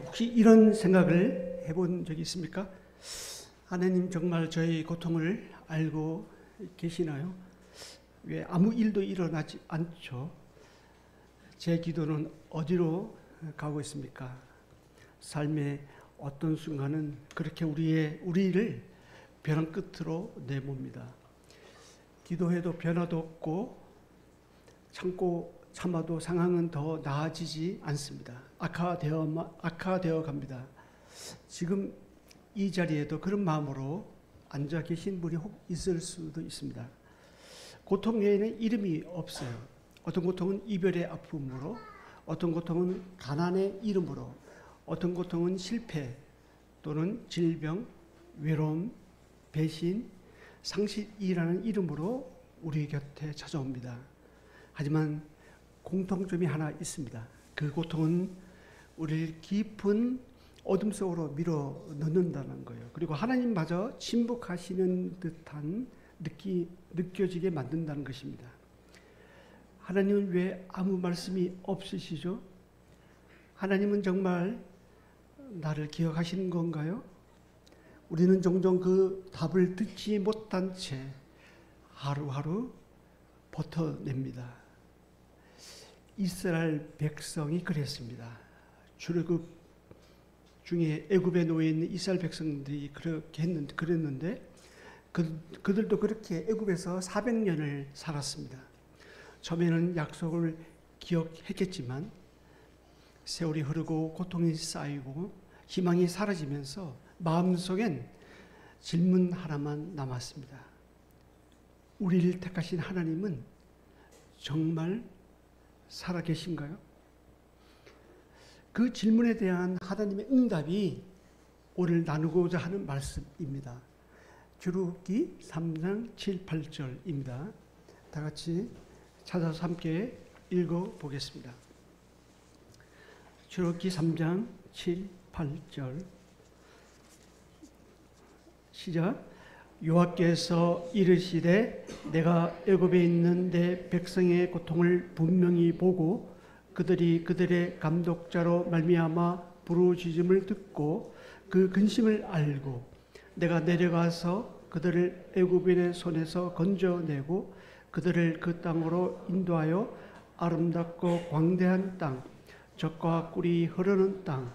혹시 이런 생각을 해본 적이 있습니까? 하나님 정말 저희 고통을 알고 계시나요? 왜 아무 일도 일어나지 않죠? 제 기도는 어디로 가고 있습니까? 삶의 어떤 순간은 그렇게 우리를 벼랑 끝으로 내몹니다. 기도해도 변화도 없고 참아도 상황은 더 나아지지 않습니다. 악화되어 갑니다. 지금 이 자리에도 그런 마음으로 앉아 계신 분이 혹 있을 수도 있습니다. 고통 외에는 이름이 없어요. 어떤 고통은 이별의 아픔으로, 어떤 고통은 가난의 이름으로, 어떤 고통은 실패 또는 질병, 외로움, 배신, 상실이라는 이름으로 우리 곁에 찾아옵니다. 하지만 공통점이 하나 있습니다. 그 고통은 우리를 깊은 어둠 속으로 밀어 넣는다는 거예요. 그리고 하나님마저 침묵하시는 듯한 느껴지게 만든다는 것입니다. 하나님은 왜 아무 말씀이 없으시죠? 하나님은 정말 나를 기억하시는 건가요? 우리는 종종 그 답을 듣지 못한 채 하루하루 버텨냅니다. 이스라엘 백성이 그랬습니다. 출애굽 중에 애굽에 놓여 있는 이스라엘 백성들이 그랬는데 그들도 그렇게 애굽에서 400년을 살았습니다. 처음에는 약속을 기억했겠지만 세월이 흐르고 고통이 쌓이고 희망이 사라지면서 마음속엔 질문 하나만 남았습니다. 우리를 택하신 하나님은 정말 살아계신가요? 그 질문에 대한 하나님의 응답이 오늘 나누고자 하는 말씀입니다. 출애굽기 3장 7, 8절입니다. 다 같이 찾아서 함께 읽어보겠습니다. 출애굽기 3장 7, 8절 시작. 여호와께서 이르시되 내가 애굽에 있는 내 백성의 고통을 분명히 보고 그들이 그들의 감독자로 말미암아 부르짖음을 듣고 그 근심을 알고 내가 내려가서 그들을 애굽인의 손에서 건져내고 그들을 그 땅으로 인도하여 아름답고 광대한 땅, 젖과 꿀이 흐르는 땅,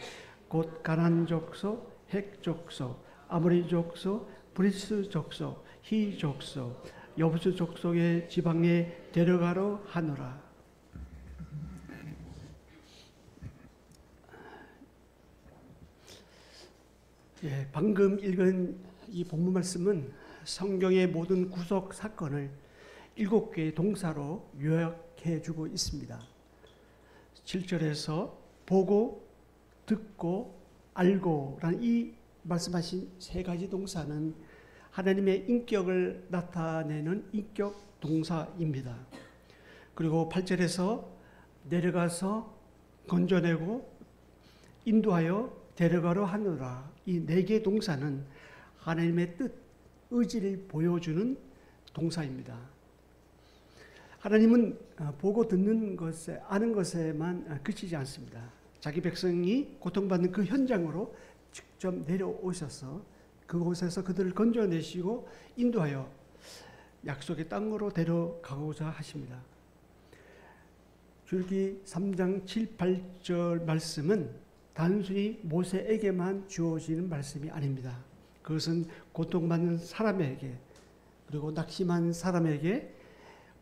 곧 가나안 족속, 헷 족속, 아모리 족속, 브리스 족속, 히 족속, 여부스 족속의 지방에 데려가려 하노라. 방금 읽은 이 본문 말씀은 성경의 모든 구속 사건을 7개의 동사로 요약해 주고 있습니다. 7절에서 보고, 듣고, 알고라는 이 말씀하신 3가지 동사는 하나님의 인격을 나타내는 인격 동사입니다. 그리고 8절에서 내려가서 건져내고 인도하여 데려가려 하노라. 이 4개의 동사는 하나님의 뜻, 의지를 보여주는 동사입니다. 하나님은 보고 듣는 것에, 아는 것에만 그치지 않습니다. 자기 백성이 고통받는 그 현장으로 직접 내려오셔서 그곳에서 그들을 건져내시고 인도하여 약속의 땅으로 데려가고자 하십니다. 출애굽기 3장 7, 8절 말씀은 단순히 모세에게만 주어지는 말씀이 아닙니다. 그것은 고통받는 사람에게 그리고 낙심한 사람에게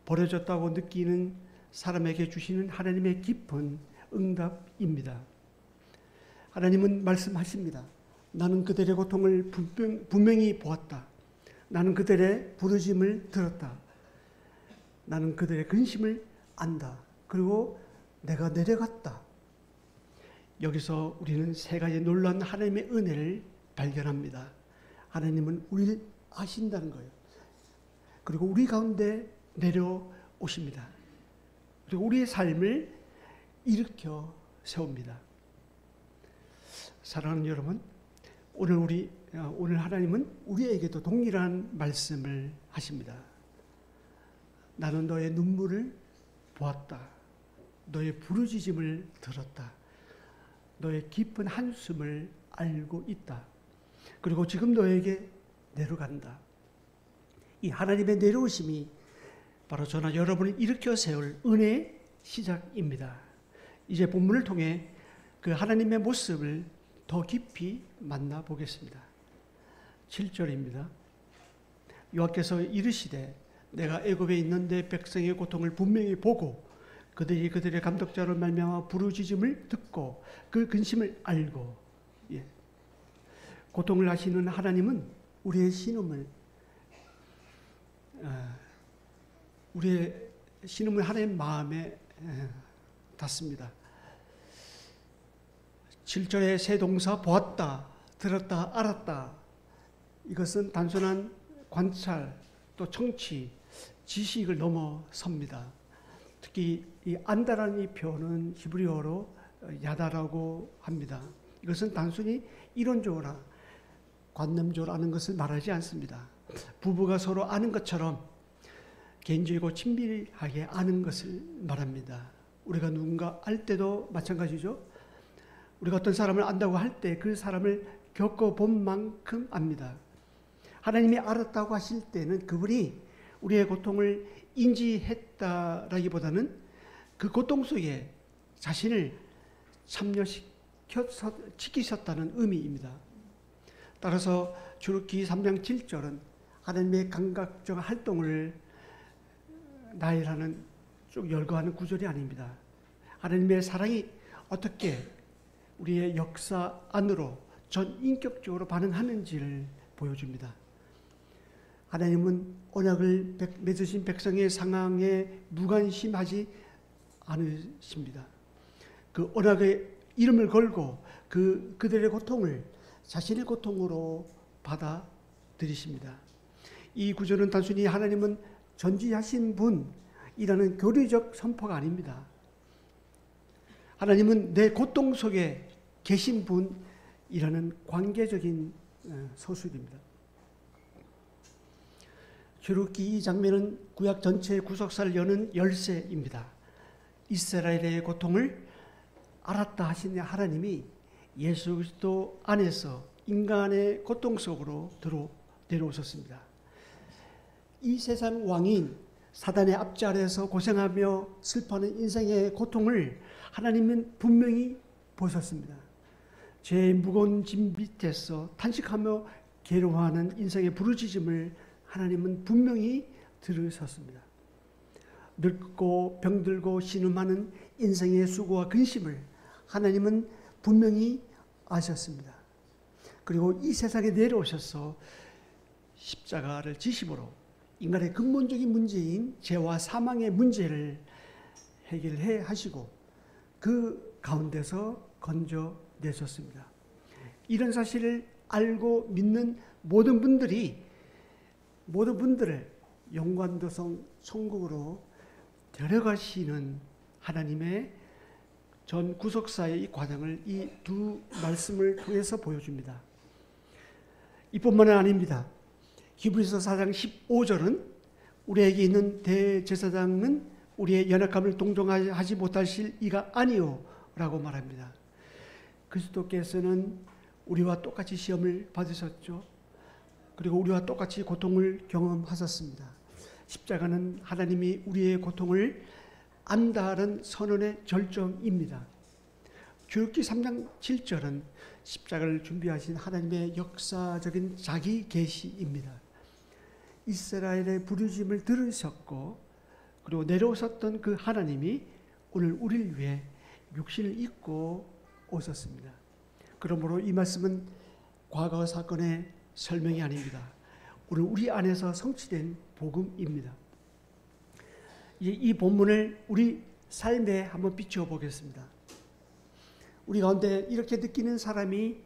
버려졌다고 느끼는 사람에게 주시는 하나님의 깊은 응답입니다. 하나님은 말씀하십니다. 나는 그들의 고통을 분명히 보았다. 나는 그들의 부르짖음을 들었다. 나는 그들의 근심을 안다. 그리고 내가 내려갔다. 여기서 우리는 3가지 놀라운 하나님의 은혜를 발견합니다. 하나님은 우리를 아신다는 거예요. 그리고 우리 가운데 내려오십니다. 그리고 우리의 삶을 일으켜 세웁니다. 사랑하는 여러분, 오늘 하나님은 우리에게도 동일한 말씀을 하십니다. 나는 너의 눈물을 보았다. 너의 부르짖음을 들었다. 너의 깊은 한숨을 알고 있다. 그리고 지금 너에게 내려간다. 이 하나님의 내려오심이 바로 저나 여러분을 일으켜 세울 은혜의 시작입니다. 이제 본문을 통해 그 하나님의 모습을 더 깊이 만나보겠습니다. 7절입니다. 여호와께서 이르시되 내가 애굽에 있는 내 백성의 고통을 분명히 보고 그들이 그들의 감독자로 말미암아 부르짖음을 듣고 그 근심을 알고. 예. 고통을 하시는 하나님은 우리의 신음을 하나님 마음에 닿습니다. 7절의 새 동사 보았다, 들었다, 알았다. 이것은 단순한 관찰 또 청취, 지식을 넘어섭니다. 특히 이 안다라는 이 표현은 히브리어로 야다라고 합니다. 이것은 단순히 이론적으로나 관념적으로 아는 것을 말하지 않습니다. 부부가 서로 아는 것처럼 개인적이고 친밀하게 아는 것을 말합니다. 우리가 누군가 알 때도 마찬가지죠. 우리가 어떤 사람을 안다고 할 때 그 사람을 겪어본 만큼 압니다. 하나님이 알았다고 하실 때는 그분이 우리의 고통을 인지했다라기보다는 그 고통 속에 자신을 참여시키셨다는 의미입니다. 따라서 출애굽기 3장 7절은 하나님의 감각적 활동을 나열하는 쭉 열거하는 구절이 아닙니다. 하나님의 사랑이 어떻게 우리의 역사 안으로 전인격적으로 반응하는지를 보여줍니다. 하나님은 언약을 맺으신 백성의 상황에 무관심하지 않으십니다. 그 언약의 이름을 걸고 그들의 고통을 자신의 고통으로 받아들이십니다. 이 구절은 단순히 하나님은 전지하신 분이라는 교리적 선포가 아닙니다. 하나님은 내 고통 속에 계신 분이라는 관계적인 서술입니다. 출애굽기 이 장면은 구약 전체의 구속사를 여는 열쇠입니다. 이스라엘의 고통을 알았다 하신 하나님이 예수 그리스도 안에서 인간의 고통 속으로 내려오셨습니다. 이 세상 왕인 사단의 압제 아래에서 고생하며 슬퍼하는 인생의 고통을 하나님은 분명히 보셨습니다. 죄의 무거운 짐 밑에서 탄식하며 괴로워하는 인생의 부르짖음을 하나님은 분명히 들으셨습니다. 늙고 병들고 신음하는 인생의 수고와 근심을 하나님은 분명히 아셨습니다. 그리고 이 세상에 내려오셔서 십자가를 지심으로 인간의 근본적인 문제인 죄와 사망의 문제를 해결해 하시고 그 가운데서 건져내셨습니다. 이런 사실을 알고 믿는 모든 분들을 영광도성 천국으로 데려가시는 하나님의 전 구속사의 이 과정을 이 두 말씀을 통해서 보여줍니다. 이뿐만은 아닙니다. 히브리서 4장 15절은 우리에게 있는 대제사장은 우리의 연약함을 동정하지 못하실 이가 아니요 라고 말합니다. 그리스도께서는 우리와 똑같이 시험을 받으셨죠. 그리고 우리와 똑같이 고통을 경험하셨습니다. 십자가는 하나님이 우리의 고통을 안다는 선언의 절정입니다. 출애굽기 3장 7절은 십자가를 준비하신 하나님의 역사적인 자기 계시입니다. 이스라엘의 부르짖음을 들으셨고 그리고 내려오셨던 그 하나님이 오늘 우리를 위해 육신을 입고 오셨습니다. 그러므로 이 말씀은 과거 사건의 설명이 아닙니다. 오늘 우리 안에서 성취된 복음입니다. 이 본문을 우리 삶에 한번 비추어 보겠습니다. 우리 가운데 이렇게 느끼는 사람이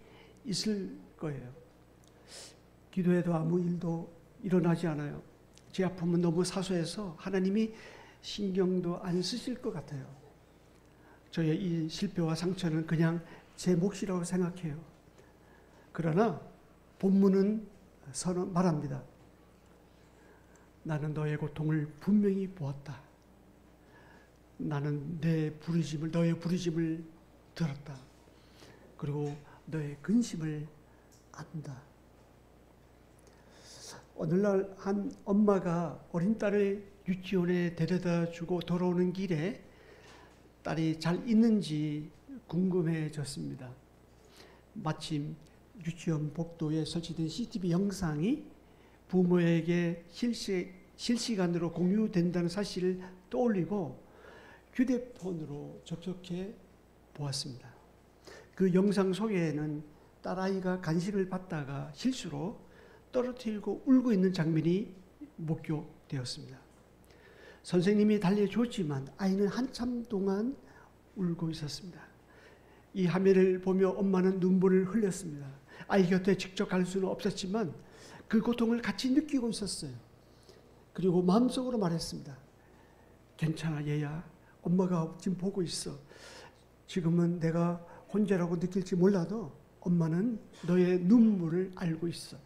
있을 거예요. 기도해도 아무 일도 일어나지 않아요. 제 아픔은 너무 사소해서 하나님이 신경도 안 쓰실 것 같아요. 저의 이 실패와 상처는 그냥 제 몫이라고 생각해요. 그러나 본문은 말합니다. 나는 너의 고통을 분명히 보았다. 나는 너의 부르짖음을 들었다. 그리고 너의 근심을 안다. 오늘날 한 엄마가 어린 딸을 유치원에 데려다 주고 돌아오는 길에 딸이 잘 있는지 궁금해졌습니다. 마침 유치원 복도에 설치된 CCTV 영상이 부모에게 실시간으로 공유된다는 사실을 떠올리고 휴대폰으로 접속해 보았습니다. 그 영상 속에는 딸아이가 간식을 받다가 실수로 떨어뜨리고 울고 있는 장면이 목격되었습니다. 선생님이 달래줬지만 아이는 한참 동안 울고 있었습니다. 이 화면을 보며 엄마는 눈물을 흘렸습니다. 아이 곁에 직접 갈 수는 없었지만 그 고통을 같이 느끼고 있었어요. 그리고 마음속으로 말했습니다. 괜찮아 얘야. 엄마가 지금 보고 있어. 지금은 내가 혼자라고 느낄지 몰라도 엄마는 너의 눈물을 알고 있어.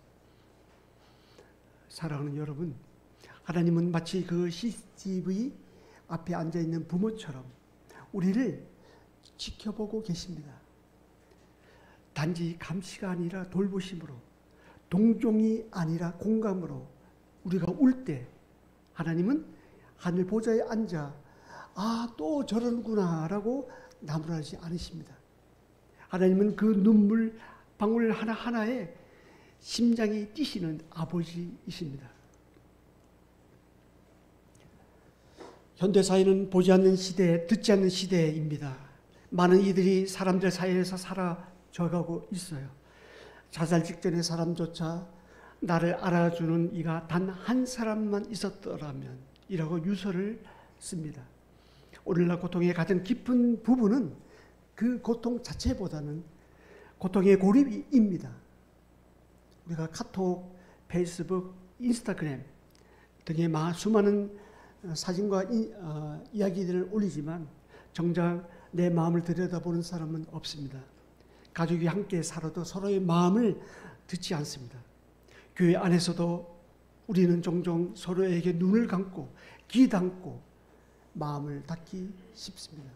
사랑하는 여러분, 하나님은 마치 그 CCTV 앞에 앉아있는 부모처럼 우리를 지켜보고 계십니다. 단지 감시가 아니라 돌보심으로, 동정이 아니라 공감으로 우리가 울 때 하나님은 하늘 보좌에 앉아 또 저러는구나 라고 나무라지 않으십니다. 하나님은 그 눈물 방울 하나하나에 심장이 뛰시는 아버지이십니다. 현대사회는 보지 않는 시대, 듣지 않는 시대입니다. 많은 이들이 사람들 사이에서 사라져가고 있어요. 자살 직전의 사람조차 나를 알아주는 이가 단 한 사람만 있었더라면 이라고 유서를 씁니다. 오늘날 고통의 가장 깊은 부분은 그 고통 자체보다는 고통의 고립입니다. 우리가 카톡, 페이스북, 인스타그램 등의 수많은 사진과 이야기들을 올리지만 정작 내 마음을 들여다보는 사람은 없습니다. 가족이 함께 살아도 서로의 마음을 듣지 않습니다. 교회 안에서도 우리는 종종 서로에게 눈을 감고 귀 닫고 마음을 닫기 쉽습니다.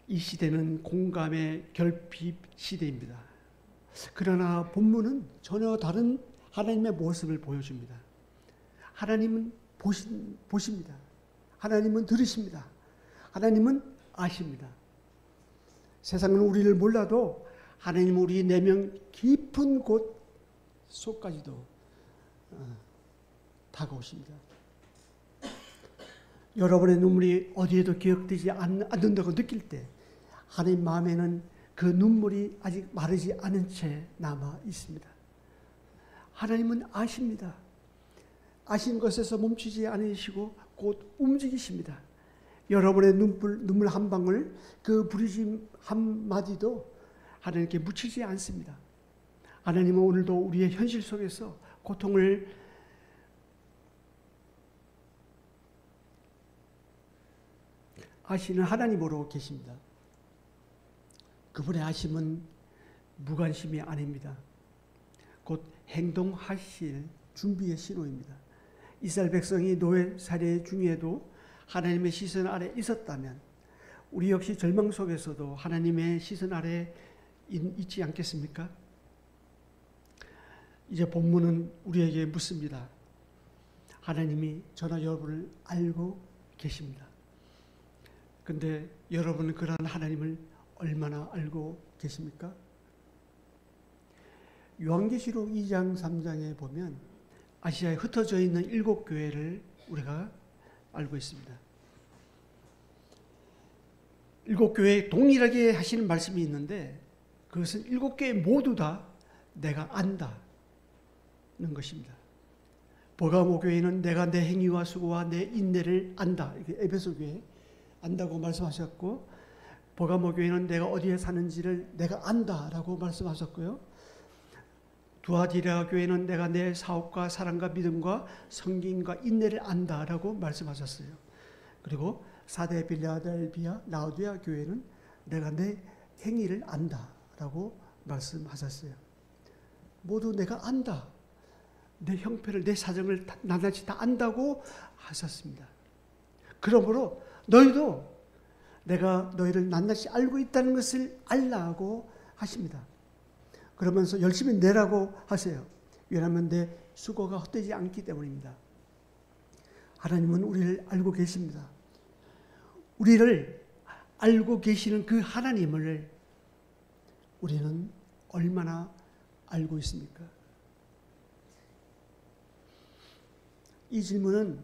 이 시대는 공감의 결핍 시대입니다. 그러나 본문은 전혀 다른 하나님의 모습을 보여줍니다. 하나님은 보십니다. 하나님은 들으십니다. 하나님은 아십니다. 세상은 우리를 몰라도 하나님은 우리 내면 깊은 곳 속까지도 다가오십니다. 여러분의 눈물이 어디에도 기억되지 않는다고 느낄 때 하나님 마음에는 그 눈물이 아직 마르지 않은 채 남아 있습니다. 하나님은 아십니다. 아신 것에서 멈추지 않으시고 곧 움직이십니다. 여러분의 눈물 한 방울, 그 부르심 한마디도 하나님께 묻히지 않습니다. 하나님은 오늘도 우리의 현실 속에서 고통을 아시는 하나님으로 계십니다. 그분의 아심은 무관심이 아닙니다. 곧 행동하실 준비의 신호입니다. 이스라엘 백성이 노예 살해 중에도 하나님의 시선 아래 있었다면 우리 역시 절망 속에서도 하나님의 시선 아래 있지 않겠습니까? 이제 본문은 우리에게 묻습니다. 하나님이 저나 여러분을 알고 계십니다. 그런데 여러분은 그러한 하나님을 얼마나 알고 계십니까? 요한계시록 2장 3장에 보면 아시아에 흩어져 있는 7교회를 우리가 알고 있습니다. 7교회에 동일하게 하시는 말씀이 있는데 그것은 7교회 모두 다 내가 안다는 것입니다. 버가모 교회는 내가 내 행위와 수고와 내 인내를 안다. 에베소 교회 안다고 말씀하셨고, 버가모 교회는 내가 어디에 사는지를 내가 안다라고 말씀하셨고요. 두아디라 교회는 내가 내 사업과 사랑과 믿음과 성김과 인내를 안다라고 말씀하셨어요. 그리고 사대 빌라델비아 라오디아 교회는 내가 내 행위를 안다라고 말씀하셨어요. 모두 내가 안다. 내 형편을, 내 사정을 낱낱이 다 안다고 하셨습니다. 그러므로 너희도 내가 너희를 낱낱이 알고 있다는 것을 알라고 하십니다. 그러면서 열심히 내라고 하세요. 왜냐하면 내 수고가 헛되지 않기 때문입니다. 하나님은 우리를 알고 계십니다. 우리를 알고 계시는 그 하나님을 우리는 얼마나 알고 있습니까? 이 질문은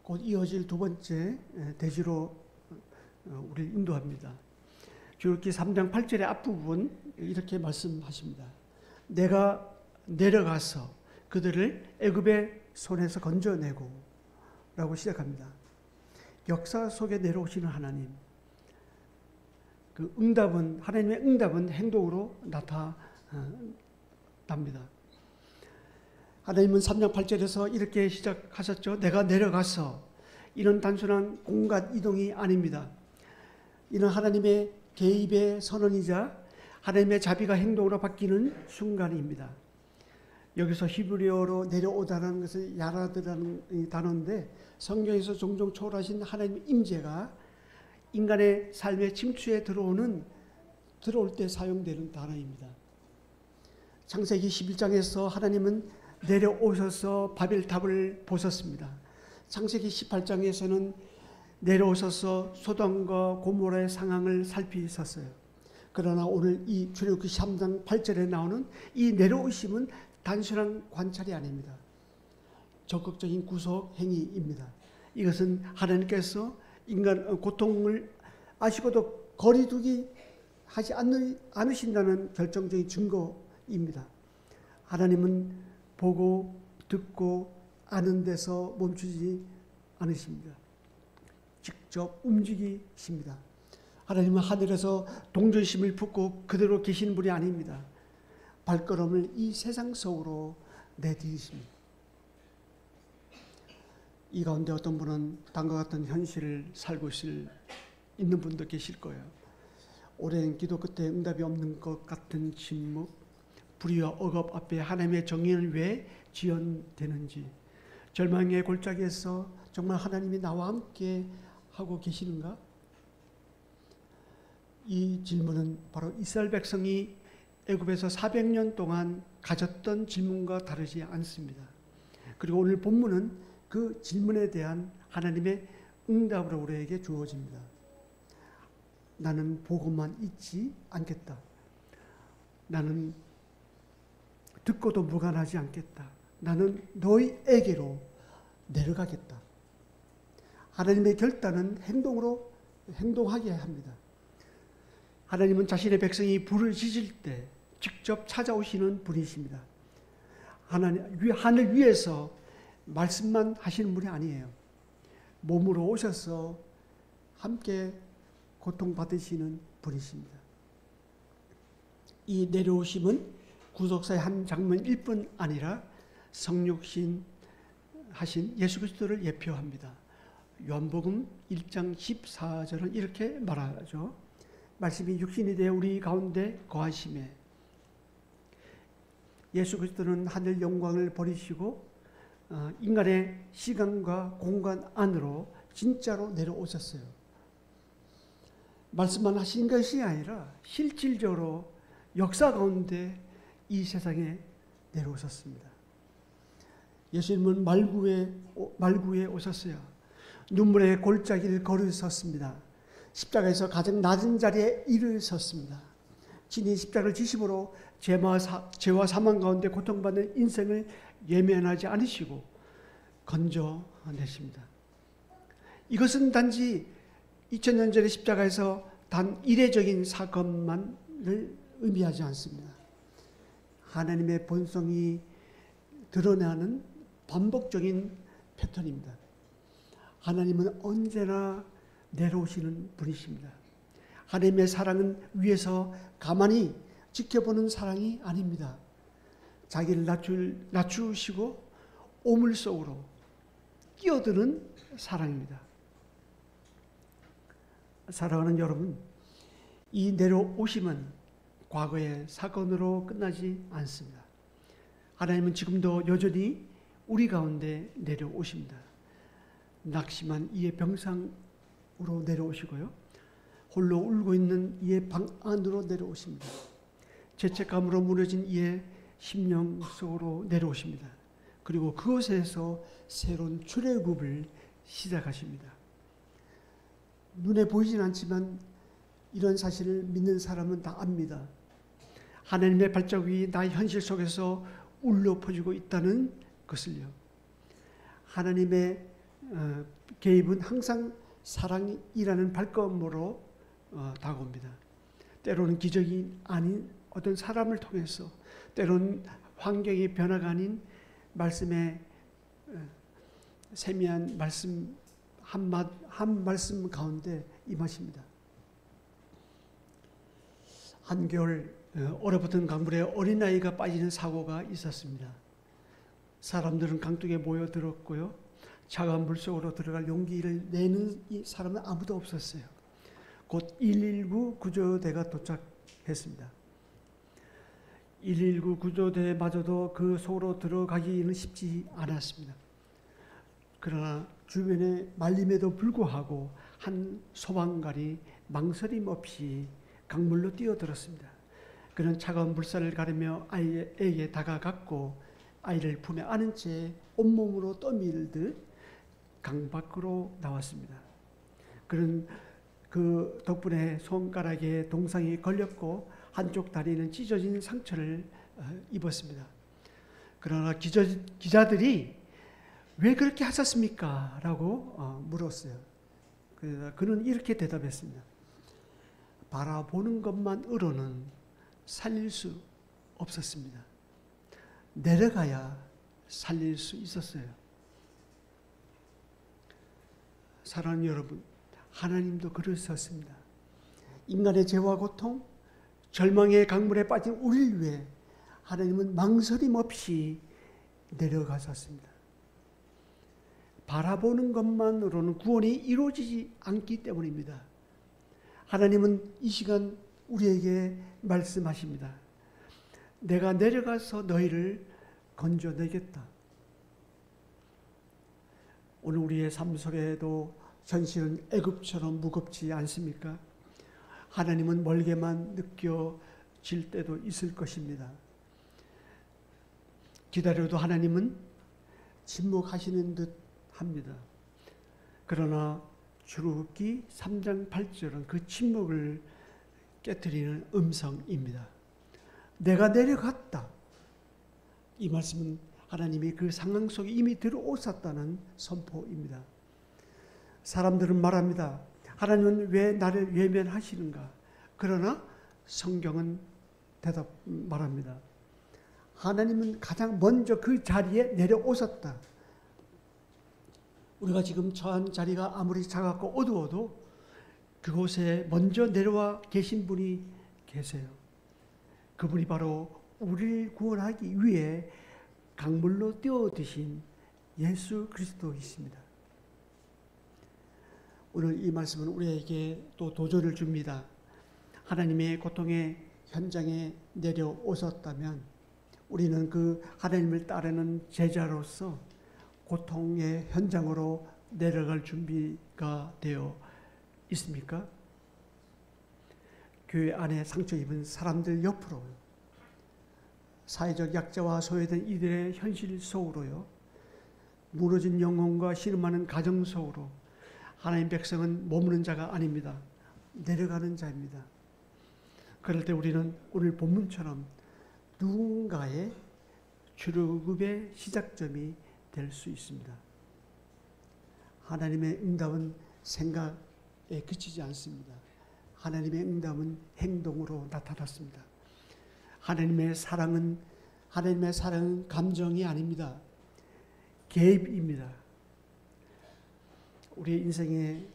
곧 이어질 두 번째 대지로 우리를 인도합니다. 출애굽기 3장 8절의 앞부분 이렇게 말씀하십니다. 내가 내려가서 그들을 애굽의 손에서 건져내고 라고 시작합니다. 역사 속에 내려오시는 하나님, 그 응답은, 하나님의 응답은 행동으로 나타납니다. 하나님은 3장 8절에서 이렇게 시작하셨죠. 내가 내려가서. 이는 단순한 공간 이동이 아닙니다. 이는 하나님의 개입의 선언이자 하나님의 자비가 행동으로 바뀌는 순간입니다. 여기서 히브리어로 내려오다라는 것은 야라드라는 단어인데 성경에서 종종 초월하신 하나님의 임재가 인간의 삶의 침투에 들어올 때 사용되는 단어입니다. 창세기 11장에서 하나님은 내려오셔서 바벨탑을 보셨습니다. 창세기 18장에서는 내려오셔서 소돔과 고모라의 상황을 살피셨어요. 그러나 오늘 이 출애굽기 3장 8절에 나오는 이 내려오심은 단순한 관찰이 아닙니다. 적극적인 구속 행위입니다. 이것은 하나님께서 인간 고통을 아시고도 거리두기 하지 않으신다는 결정적인 증거입니다. 하나님은 보고 듣고 아는 데서 멈추지 않으십니다. 직접 움직이십니다. 하나님은 하늘에서 동정심을 품고 그대로 계시는 분이 아닙니다. 발걸음을 이 세상 속으로 내디디십니다. 이 가운데 어떤 분은 다음과 같은 현실을 살고 있는 분도 계실 거예요. 오랜 기도 끝에 응답이 없는 것 같은 침묵, 불의와 억압 앞에 하나님의 정의는 왜 지연되는지, 절망의 골짜기에서 정말 하나님이 나와 함께 하고 계시는가? 이 질문은 바로 이스라엘 백성이 애굽에서 400년 동안 가졌던 질문과 다르지 않습니다. 그리고 오늘 본문은 그 질문에 대한 하나님의 응답으로 우리에게 주어집니다. 나는 보고만 있지 않겠다. 나는 듣고도 무관하지 않겠다. 나는 너희에게로 내려가겠다. 하나님의 결단은 행동으로 행동하게 합니다. 하나님은 자신의 백성이 불을 지질 때 직접 찾아오시는 분이십니다. 하늘 위에서 말씀만 하시는 분이 아니에요. 몸으로 오셔서 함께 고통받으시는 분이십니다. 이 내려오심은 구속사의 한 장면일 뿐 아니라 성육신 하신 예수 그리스도를 예표합니다. 요한복음 1장 14절은 이렇게 말하죠. 말씀이 육신이 되어 우리 가운데 거하심에 예수 그리스도는 하늘 영광을 버리시고 인간의 시간과 공간 안으로 진짜로 내려오셨어요. 말씀만 하신 것이 아니라 실질적으로 역사 가운데 이 세상에 내려오셨습니다. 예수님은 말구에 오셨어요. 눈물의 골짜기를 걸으셨습니다. 십자가에서 가장 낮은 자리에 이르셨습니다. 진이 십자가를 지심으로 죄와 사망 가운데 고통받는 인생을 예면하지 않으시고 건져내십니다. 이것은 단지 2000년 전의 십자가에서 단 이례적인 사건만을 의미하지 않습니다. 하나님의 본성이 드러나는 반복적인 패턴입니다. 하나님은 언제나 내려오시는 분이십니다. 하나님의 사랑은 위에서 가만히 지켜보는 사랑이 아닙니다. 자기를 낮추시고 오물 속으로 끼어드는 사랑입니다. 사랑하는 여러분, 이 내려오심은 과거의 사건으로 끝나지 않습니다. 하나님은 지금도 여전히 우리 가운데 내려오십니다. 낙심한 이의 병상으로 내려오시고요. 홀로 울고 있는 이의 방 안으로 내려오십니다. 죄책감으로 무너진 이의 심령 속으로 내려오십니다. 그리고 그곳에서 새로운 출애굽을 시작하십니다. 눈에 보이진 않지만 이런 사실을 믿는 사람은 다 압니다. 하나님의 발자국이 나의 현실 속에서 울려 퍼지고 있다는 것을요. 하나님의 개입은 항상 사랑이라는 발걸음으로 다가옵니다. 때로는 기적이 아닌 어떤 사람을 통해서, 때로는 환경의 변화가 아닌 말씀의 세미한 말씀 한 말씀 가운데 임하십니다. 한겨울 얼어붙은 강물에 어린아이가 빠지는 사고가 있었습니다. 사람들은 강둑에 모여들었고요. 차가운 물속으로 들어갈 용기를 내는 이 사람은 아무도 없었어요. 곧 119 구조대가 도착했습니다. 119 구조대마저도 그 속으로 들어가기는 쉽지 않았습니다. 그러나 주변의 말림에도 불구하고 한 소방관이 망설임 없이 강물로 뛰어들었습니다. 그는 차가운 물살을 가르며 아이에게 다가갔고 아이를 품에 안은 채 온몸으로 떠밀듯 강 밖으로 나왔습니다. 그는 그 덕분에 손가락에 동상이 걸렸고 한쪽 다리는 찢어진 상처를 입었습니다. 그러나 기자들이 왜 그렇게 하셨습니까? 라고 물었어요. 그는 이렇게 대답했습니다. 바라보는 것만으로는 살릴 수 없었습니다. 내려가야 살릴 수 있었어요. 사랑하는 여러분, 하나님도 그러셨습니다. 인간의 죄와 고통, 절망의 강물에 빠진 우리를 위해 하나님은 망설임 없이 내려가셨습니다. 바라보는 것만으로는 구원이 이루어지지 않기 때문입니다. 하나님은 이 시간 우리에게 말씀하십니다. 내가 내려가서 너희를 건져내겠다. 오늘 우리의 삶 속에도 현실은 애굽처럼 무겁지 않습니까? 하나님은 멀게만 느껴질 때도 있을 것입니다. 기다려도 하나님은 침묵하시는 듯 합니다. 그러나 출애굽기 3장 8절은 그 침묵을 깨트리는 음성입니다. 내가 내려갔다. 이 말씀은 하나님이 그 상황 속에 이미 들어오셨다는 선포입니다. 사람들은 말합니다. 하나님은 왜 나를 외면하시는가? 그러나 성경은 말합니다. 하나님은 가장 먼저 그 자리에 내려오셨다. 우리가 지금 처한 자리가 아무리 차갑고 어두워도 그곳에 먼저 내려와 계신 분이 계세요. 그분이 바로 우리를 구원하기 위해 강물로 뛰어드신 예수 그리스도이십니다. 오늘 이 말씀은 우리에게 또 도전을 줍니다. 하나님의 고통의 현장에 내려오셨다면 우리는 그 하나님을 따르는 제자로서 고통의 현장으로 내려갈 준비가 되어 있습니까? 교회 안에 상처 입은 사람들 옆으로, 사회적 약자와 소외된 이들의 현실 속으로요, 무너진 영혼과 신음하는 가정 속으로 하나님 백성은 머무는 자가 아닙니다. 내려가는 자입니다. 그럴 때 우리는 오늘 본문처럼 누군가의 출애굽의 시작점이 될 수 있습니다. 하나님의 응답은 생각에 그치지 않습니다. 하나님의 응답은 행동으로 나타났습니다. 하나님의 사랑은 감정이 아닙니다. 개입입니다. 우리 인생에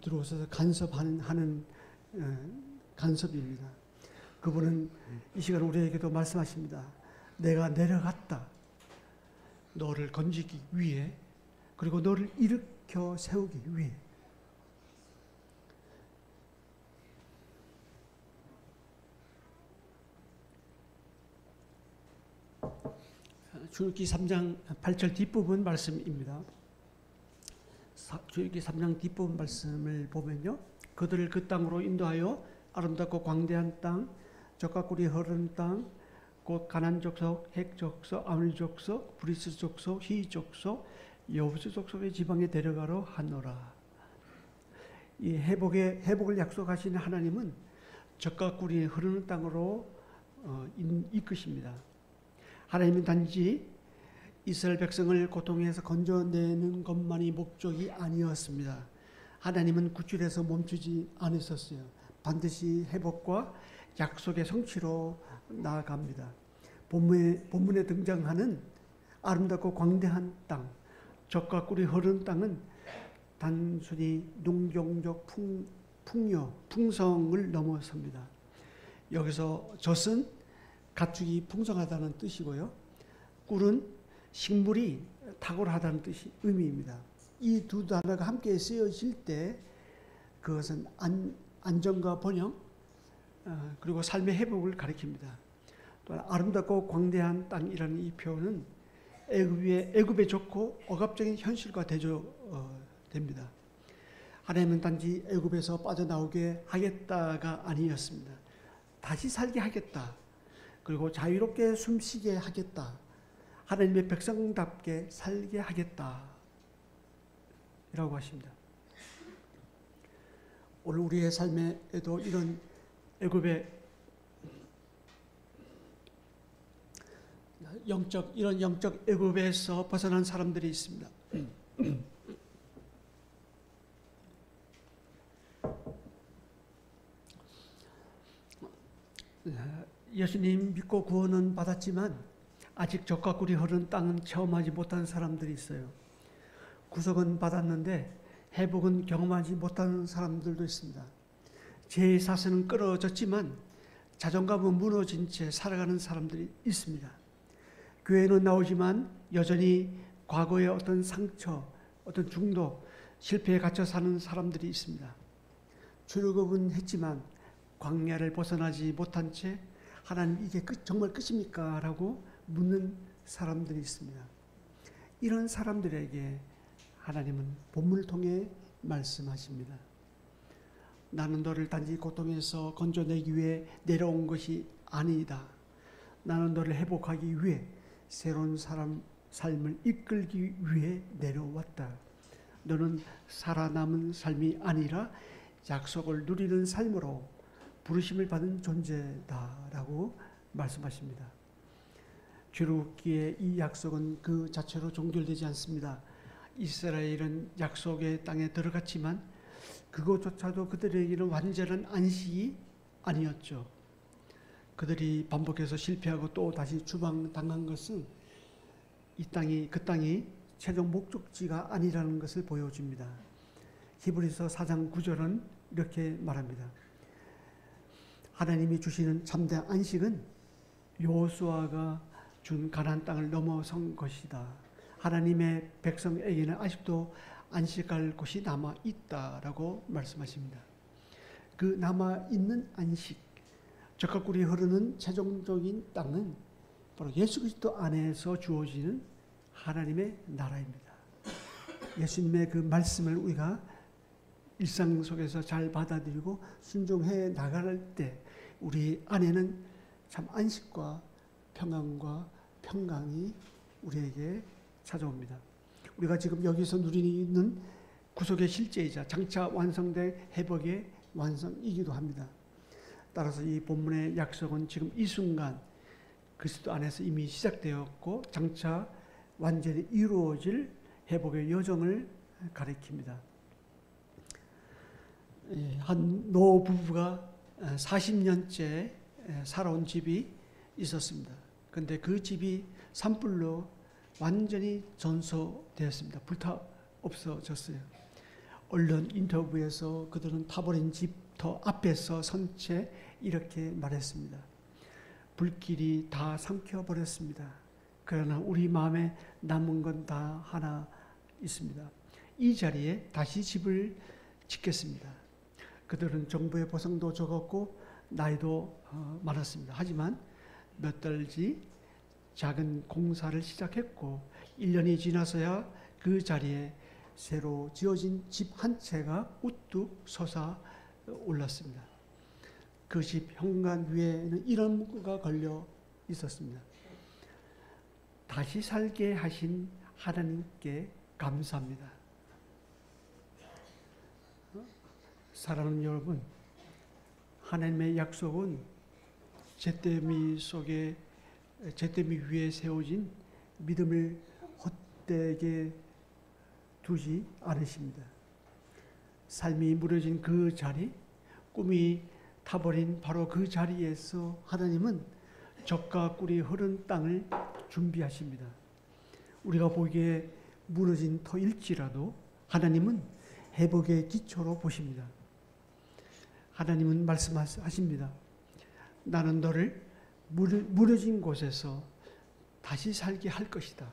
들어오셔서 간섭하는 간섭입니다. 그분은 이 시간 우리에게도 말씀하십니다. 내가 내려갔다. 너를 건지기 위해, 그리고 너를 일으켜 세우기 위해. 출애굽기 3장 8절 뒷부분 말씀입니다. 출애굽기 3장 뒷부분 말씀을 보면요, 그들을 그 땅으로 인도하여 아름답고 광대한 땅, 젖과 꿀이 흐르는 땅, 곧 가나안 족속, 헷 족속, 아몰 족속, 브리스 족속, 히 족속, 여부스 족속의 지방에 데려가러 하노라. 이 회복을 약속하시는 하나님은 젖과 꿀이 흐르는 땅으로 이끄십니다. 하나님은 단지 이스라엘 백성을 고통에서 건져내는 것만이 목적이 아니었습니다. 하나님은 구출해서 멈추지 않으셨어요. 반드시 회복과 약속의 성취로 나아갑니다. 본문에 등장하는 아름답고 광대한 땅, 젖과 꿀이 흐르는 땅은 단순히 농경적 풍성을 넘어섭니다. 여기서 젖은 가축이 풍성하다는 뜻이고요, 꿀은 식물이 탁월하다는 의미입니다. 이 두 단어가 함께 쓰여질 때 그것은 안정과 번영, 그리고 삶의 회복을 가리킵니다. 또 아름답고 광대한 땅이라는 이 표현은 애굽에 좋고 억압적인 현실과 대조됩니다. 하나님은 단지 애굽에서 빠져나오게 하겠다가 아니었습니다. 다시 살게 하겠다. 그리고 자유롭게 숨쉬게 하겠다. 하나님의 백성답게 살게 하겠다. 이라고 하십니다. 오늘 우리의 삶에도 이런 영적 애굽에서 벗어난 사람들이 있습니다. 예수님 믿고 구원은 받았지만 아직 젖과 꿀이 흐르는 땅은 체험하지 못한 사람들이 있어요. 구속은 받았는데 회복은 경험하지 못하는 사람들도 있습니다. 죄의 사슬은 끊어졌지만 자존감은 무너진 채 살아가는 사람들이 있습니다. 교회는 나오지만 여전히 과거의 어떤 상처, 어떤 중독, 실패에 갇혀 사는 사람들이 있습니다. 출애굽은 했지만 광야를 벗어나지 못한 채 하나님 이게 정말 끝입니까? 라고 묻는 사람들이 있습니다. 이런 사람들에게 하나님은 본문을 통해 말씀하십니다. 나는 너를 단지 고통에서 건져내기 위해 내려온 것이 아니다. 나는 너를 회복하기 위해 새로운 삶을 이끌기 위해 내려왔다. 너는 살아남은 삶이 아니라 약속을 누리는 삶으로 부르심을 받은 존재다라고 말씀하십니다. 출애굽기의 이 약속은 그 자체로 종결되지 않습니다. 이스라엘은 약속의 땅에 들어갔지만 그것조차도 그들에게는 완전한 안식이 아니었죠. 그들이 반복해서 실패하고 또 다시 추방당한 것은 그 땅이 최종 목적지가 아니라는 것을 보여줍니다. 히브리서 4장 9절은 이렇게 말합니다. 하나님이 주시는 참된 안식은 여호수아가 준 가나안 땅을 넘어선 것이다. 하나님의 백성에게는 아직도 안식할 곳이 남아 있다라고 말씀하십니다. 그 남아 있는 안식, 젖과 꿀이 흐르는 최종적인 땅은 바로 예수 그리스도 안에서 주어지는 하나님의 나라입니다. 예수님의 그 말씀을 우리가 일상 속에서 잘 받아들이고 순종해 나갈 때 우리 안에는 참 안식과 평안과 평강이 우리에게 찾아옵니다. 우리가 지금 여기서 누리는 구속의 실제이자 장차 완성된 회복의 완성이기도 합니다. 따라서 이 본문의 약속은 지금 이 순간 그리스도 안에서 이미 시작되었고 장차 완전히 이루어질 회복의 여정을 가리킵니다. 한 노 부부가 40년째 살아온 집이 있었습니다. 그런데 그 집이 산불로 완전히 전소되었습니다. 불타 없어졌어요. 언론 인터뷰에서 그들은 타버린 집 더 앞에서 선 채 이렇게 말했습니다. 불길이 다 삼켜버렸습니다. 그러나 우리 마음에 남은 건 다 하나 있습니다. 이 자리에 다시 집을 짓겠습니다. 그들은 정부의 보상도 적었고 나이도 많았습니다. 하지만 몇 달 뒤 작은 공사를 시작했고 1년이 지나서야 그 자리에 새로 지어진 집 한 채가 우뚝 솟아 올랐습니다. 그 집 현관 위에는 이런 문구가 걸려 있었습니다. 다시 살게 하신 하나님께 감사합니다. 사랑하는 여러분, 하나님의 약속은 잿더미 위에 세워진 믿음을 헛되게 두지 않으십니다. 삶이 무너진 그 자리, 꿈이 타버린 바로 그 자리에서 하나님은 젖과 꿀이 흐른 땅을 준비하십니다. 우리가 보기에 무너진 터일지라도 하나님은 회복의 기초로 보십니다. 하나님은 말씀하십니다. 나는 너를 무너진 곳에서 다시 살게 할 것이다.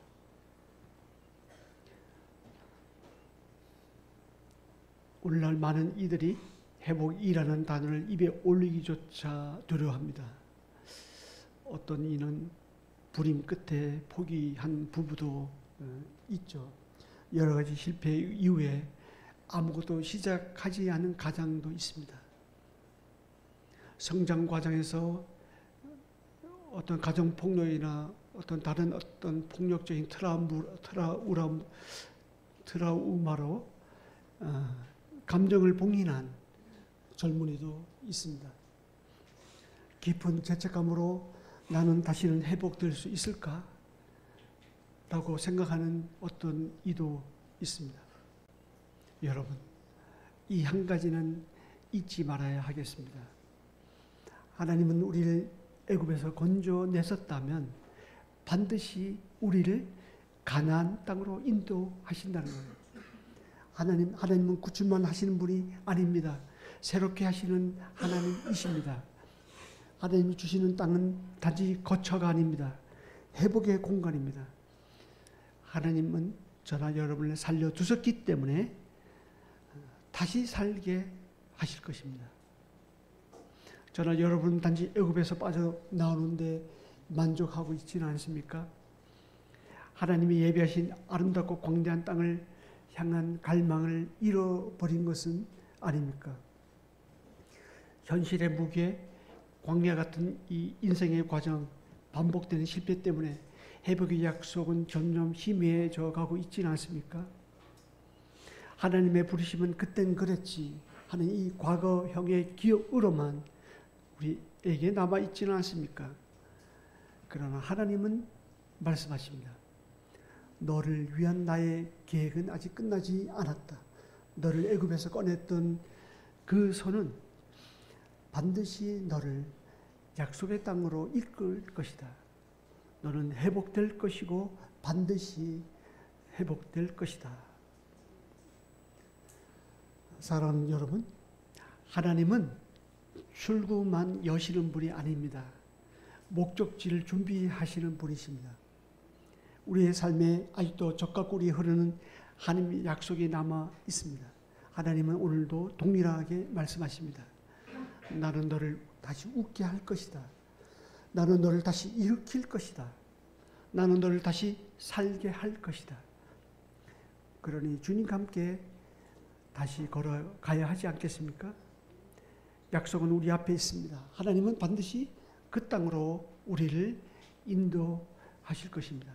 오늘날 많은 이들이 회복이라는 단어를 입에 올리기조차 두려워합니다. 어떤 이는 불임 끝에 포기한 부부도 있죠. 여러 가지 실패 이후에 아무것도 시작하지 않은 가정도 있습니다. 성장 과정에서 어떤 가정 폭력이나 어떤 다른 어떤 폭력적인 트라우마로 감정을 봉인한 젊은이도 있습니다. 깊은 죄책감으로 나는 다시는 회복될 수 있을까? 라고 생각하는 어떤 이도 있습니다. 여러분, 이 한 가지는 잊지 말아야 하겠습니다. 하나님은 우리를 애굽에서 건져내셨다면 반드시 우리를 가나안 땅으로 인도하신다는 거예요. 하나님은 구출만 하시는 분이 아닙니다. 새롭게 하시는 하나님이십니다. 하나님이 주시는 땅은 단지 거처가 아닙니다. 회복의 공간입니다. 하나님은 저나 여러분을 살려두셨기 때문에 다시 살게 하실 것입니다. 저나 여러분 단지 애굽에서 빠져나오는데 만족하고 있지는 않습니까? 하나님이 예비하신 아름답고 광대한 땅을 향한 갈망을 잃어버린 것은 아닙니까? 현실의 무게, 광야 같은 이 인생의 과정, 반복되는 실패 때문에 회복의 약속은 점점 희미해져 가고 있지는 않습니까? 하나님의 부르심은 그땐 그랬지 하는 이 과거형의 기억으로만 우리에게 남아있지는 않습니까? 그러나 하나님은 말씀하십니다. 너를 위한 나의 계획은 아직 끝나지 않았다. 너를 애굽에서 꺼냈던 그 손은 반드시 너를 약속의 땅으로 이끌 것이다. 너는 회복될 것이고 반드시 회복될 것이다. 사랑하는 여러분, 하나님은 출구만 여시는 분이 아닙니다. 목적지를 준비하시는 분이십니다. 우리의 삶에 아직도 젖과 꿀이 흐르는 하나님의 약속이 남아 있습니다. 하나님은 오늘도 동일하게 말씀하십니다. 나는 너를 다시 웃게 할 것이다. 나는 너를 다시 일으킬 것이다. 나는 너를 다시 살게 할 것이다. 그러니 주님과 함께 다시 걸어가야 하지 않겠습니까? 약속은 우리 앞에 있습니다. 하나님은 반드시 그 땅으로 우리를 인도하실 것입니다.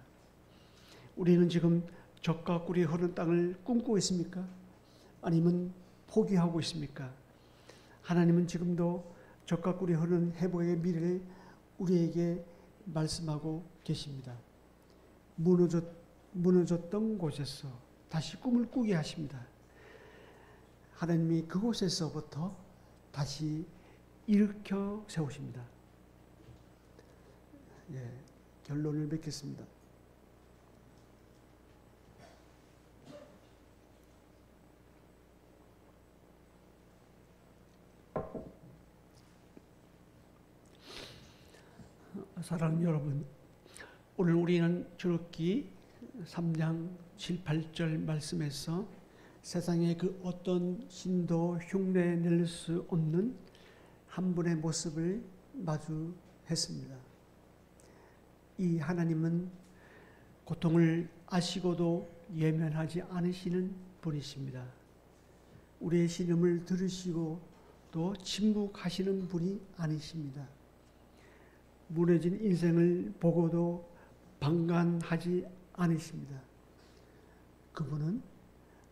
우리는 지금 젖과 꿀이 흐르는 땅을 꿈꾸고 있습니까? 아니면 포기하고 있습니까? 하나님은 지금도 젖과 꿀이 흐르는 회복의 미래를 우리에게 말씀하고 계십니다. 무너졌던 곳에서 다시 꿈을 꾸게 하십니다. 하나님이 그곳에서부터 다시 일으켜 세우십니다. 결론을 맺겠습니다. 사랑하는 여러분, 오늘 우리는 출애굽기 3장 7, 8절 말씀에서 세상의 그 어떤 신도 흉내낼 수 없는 한 분의 모습을 마주했습니다. 이 하나님은 고통을 아시고도 예면하지 않으시는 분이십니다. 우리의 신음을 들으시고 또 침묵하시는 분이 아니십니다. 무너진 인생을 보고도 방관하지 않으십니다. 그분은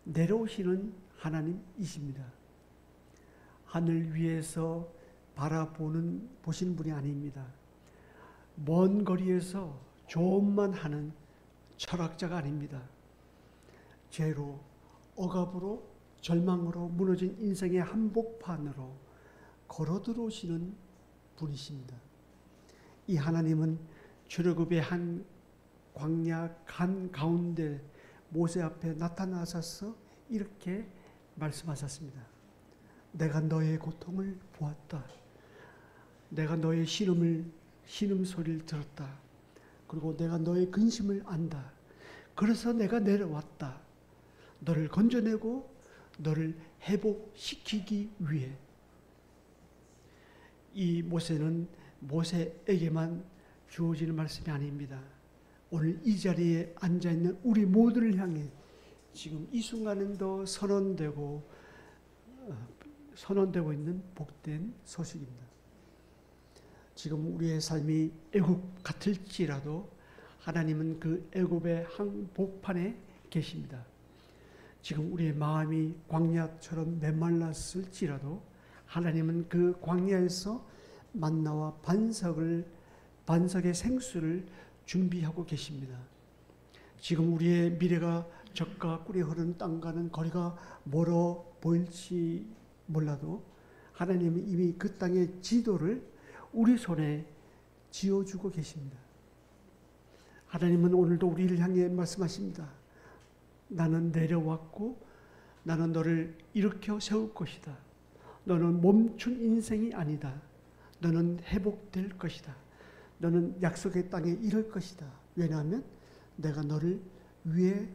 내려오시는 하나님이십니다. 하늘 위에서 보신 분이 아닙니다. 먼 거리에서 조언만 하는 철학자가 아닙니다. 죄로, 억압으로, 절망으로 무너진 인생의 한복판으로 걸어 들어오시는 분이십니다. 이 하나님은 출애굽의 한 광야 가운데 모세 앞에 나타나셔서 이렇게 말씀하셨습니다. 내가 너의 고통을 보았다. 내가 너의 신음 소리를 들었다. 그리고 내가 너의 근심을 안다. 그래서 내가 내려왔다. 너를 건져내고 너를 회복시키기 위해. 이 모세는 모세에게만 주어지는 말씀이 아닙니다. 오늘 이 자리에 앉아있는 우리 모두를 향해 지금 이 순간에도 선언되고 있는 복된 소식입니다. 지금 우리의 삶이 애굽 같을지라도 하나님은 그 애굽의 한복판에 계십니다. 지금 우리의 마음이 광야처럼 메말랐을지라도 하나님은 그 광야에서 만나와 반석의 생수를 준비하고 계십니다. 지금 우리의 미래가 적과 꿀이 흐르는 땅과는 거리가 멀어 보일지 몰라도 하나님은 이미 그 땅의 지도를 우리 손에 쥐어주고 계십니다. 하나님은 오늘도 우리를 향해 말씀하십니다. 나는 내려왔고 나는 너를 일으켜 세울 것이다. 너는 멈춘 인생이 아니다. 너는 회복될 것이다. 너는 약속의 땅에 이를 것이다. 왜냐하면 내가 너를 위에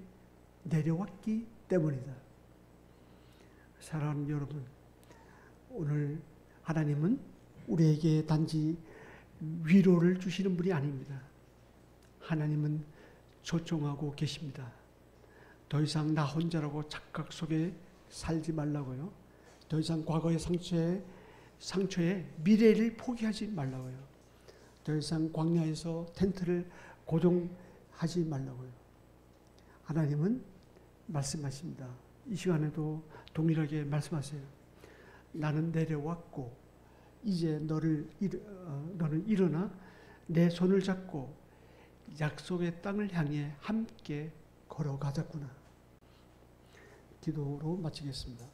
내려왔기 때문이다. 사랑하는 여러분, 오늘 하나님은 우리에게 단지 위로를 주시는 분이 아닙니다. 하나님은 초청하고 계십니다. 더 이상 나 혼자라고 착각 속에 살지 말라고요. 더 이상 과거의 상처에 미래를 포기하지 말라고요. 더 이상 광야에서 텐트를 고정하지 말라고요. 하나님은 말씀하십니다. 이 시간에도 동일하게 말씀하세요. 나는 내려왔고 이제 너는 일어나 내 손을 잡고 약속의 땅을 향해 함께 걸어가자꾸나. 기도로 마치겠습니다.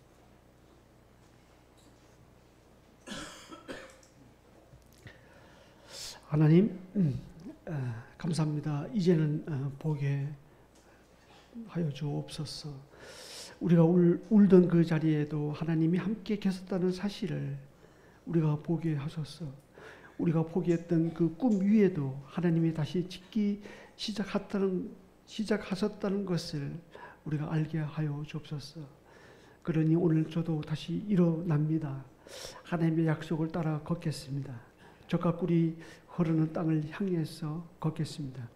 하나님, 감사합니다. 이제는 보게 하여 주옵소서. 우리가 울던 그 자리에도 하나님이 함께 계셨다는 사실을 우리가 보게 하소서. 우리가 포기했던 그 꿈 위에도 하나님이 다시 짓기 시작하셨다는 것을 우리가 알게 하여 주옵소서. 그러니 오늘 저도 다시 일어납니다. 하나님의 약속을 따라 걷겠습니다. 적과 꿀이 흐르는 땅을 향해서 걷겠습니다.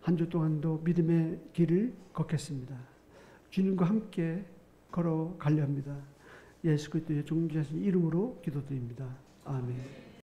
한 주 동안도 믿음의 길을 걷겠습니다. 주님과 함께 걸어가려 합니다. 예수 그리스도의 존귀하신 이름으로 기도드립니다. 아멘.